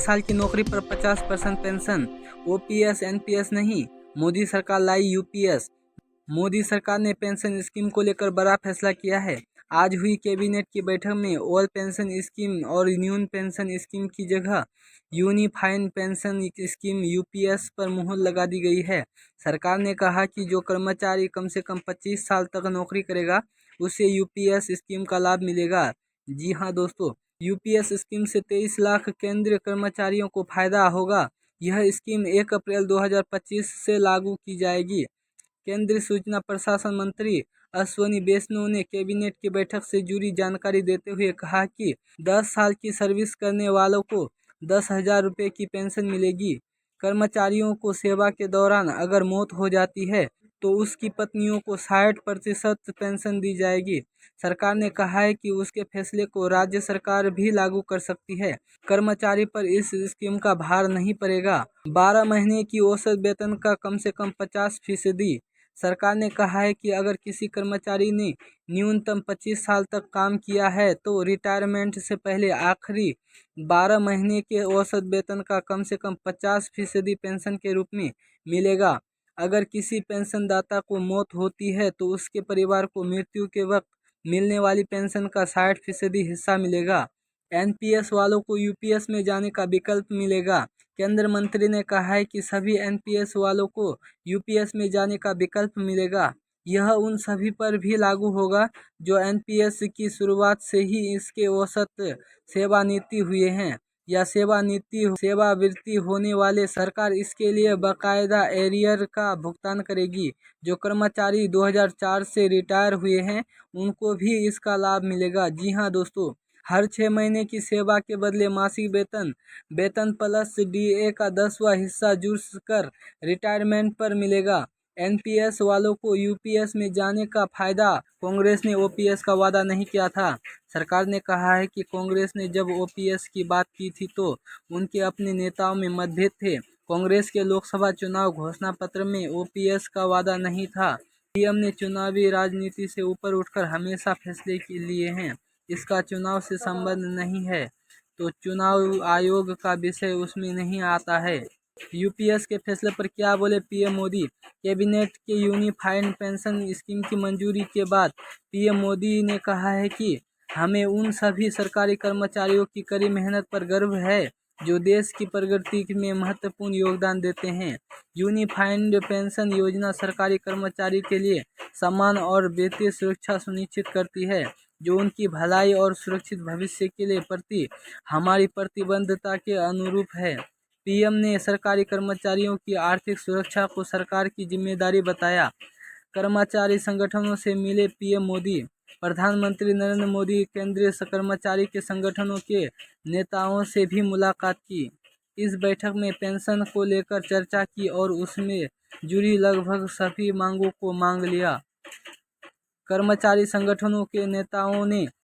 साल की नौकरी पर 50% पेंशन। ओपीएस एनपीएस नहीं, मोदी सरकार लाई यूपीएस। मोदी सरकार ने पेंशन स्कीम को लेकर बड़ा फैसला किया है। आज हुई कैबिनेट की बैठक में ओल्ड पेंशन स्कीम और न्यू पेंशन स्कीम की जगह यूनिफाइड पेंशन स्कीम यूपीएस पर मुहर लगा दी गई है। सरकार ने कहा कि जो कर्मचारी कम से कम 25 साल तक नौकरी करेगा उसे यूपीएस स्कीम का लाभ मिलेगा। जी हाँ दोस्तों, यूपीएस स्कीम से 23 लाख केंद्रीय कर्मचारियों को फायदा होगा। यह स्कीम 1 अप्रैल 2025 से लागू की जाएगी। केंद्रीय सूचना प्रसारण मंत्री अश्विनी वैष्णव ने कैबिनेट की बैठक से जुड़ी जानकारी देते हुए कहा कि 10 साल की सर्विस करने वालों को 10,000 रुपये की पेंशन मिलेगी। कर्मचारियों को सेवा के दौरान अगर मौत हो जाती है तो उसकी पत्नियों को 60% पेंशन दी जाएगी। सरकार ने कहा है कि उसके फैसले को राज्य सरकार भी लागू कर सकती है। कर्मचारी पर इस स्कीम का भार नहीं पड़ेगा। 12 महीने की औसत वेतन का कम से कम 50%। सरकार ने कहा है कि अगर किसी कर्मचारी ने न्यूनतम 25 साल तक काम किया है तो रिटायरमेंट से पहले आखिरी 12 महीने के औसत वेतन का कम से कम 50% पेंशन के रूप में मिलेगा। अगर किसी पेंशनदाता को मौत होती है तो उसके परिवार को मृत्यु के वक्त मिलने वाली पेंशन का 60% हिस्सा मिलेगा। एनपीएस वालों को यूपीएस में जाने का विकल्प मिलेगा। केंद्र मंत्री ने कहा है कि सभी एनपीएस वालों को यूपीएस में जाने का विकल्प मिलेगा। यह उन सभी पर भी लागू होगा जो एनपीएस की शुरुआत से ही इसके औसत सेवानिवृत्ति हुए हैं या सेवानिवृत्ति होने वाले। सरकार इसके लिए बाकायदा एरियर का भुगतान करेगी। जो कर्मचारी 2004 से रिटायर हुए हैं उनको भी इसका लाभ मिलेगा। जी हाँ दोस्तों, हर 6 महीने की सेवा के बदले मासिक वेतन प्लस डीए का 10वां हिस्सा जुड़कर रिटायरमेंट पर मिलेगा। एनपीएस वालों को यूपीएस में जाने का फायदा। कांग्रेस ने ओपीएस का वादा नहीं किया था। सरकार ने कहा है कि कांग्रेस ने जब ओपीएस की बात की थी तो उनके अपने नेताओं में मतभेद थे। कांग्रेस के लोकसभा चुनाव घोषणा पत्र में ओपीएस का वादा नहीं था। पीएम ने चुनावी राजनीति से ऊपर उठकर हमेशा फैसले लिए हैं। इसका चुनाव से संबंध नहीं है, तो चुनाव आयोग का विषय उसमें नहीं आता है। यूपीएस के फैसले पर क्या बोले पीएम मोदी। कैबिनेट के यूनिफाइड पेंशन स्कीम की मंजूरी के बाद पीएम मोदी ने कहा है कि हमें उन सभी सरकारी कर्मचारियों की कड़ी मेहनत पर गर्व है जो देश की प्रगति में महत्वपूर्ण योगदान देते हैं। यूनिफाइड पेंशन योजना सरकारी कर्मचारी के लिए सम्मान और वित्तीय सुरक्षा सुनिश्चित करती है, जो उनकी भलाई और सुरक्षित भविष्य के लिए प्रति हमारी प्रतिबद्धता के अनुरूप है। पीएम ने सरकारी कर्मचारियों की आर्थिक सुरक्षा को सरकार की जिम्मेदारी बताया। कर्मचारी संगठनों से मिले पीएम मोदी। प्रधानमंत्री नरेंद्र मोदी केंद्रीय कर्मचारी के संगठनों के नेताओं से भी मुलाकात की। इस बैठक में पेंशन को लेकर चर्चा की और उसमें जुड़ी लगभग सभी मांगों को मांग लिया। कर्मचारी संगठनों के नेताओं ने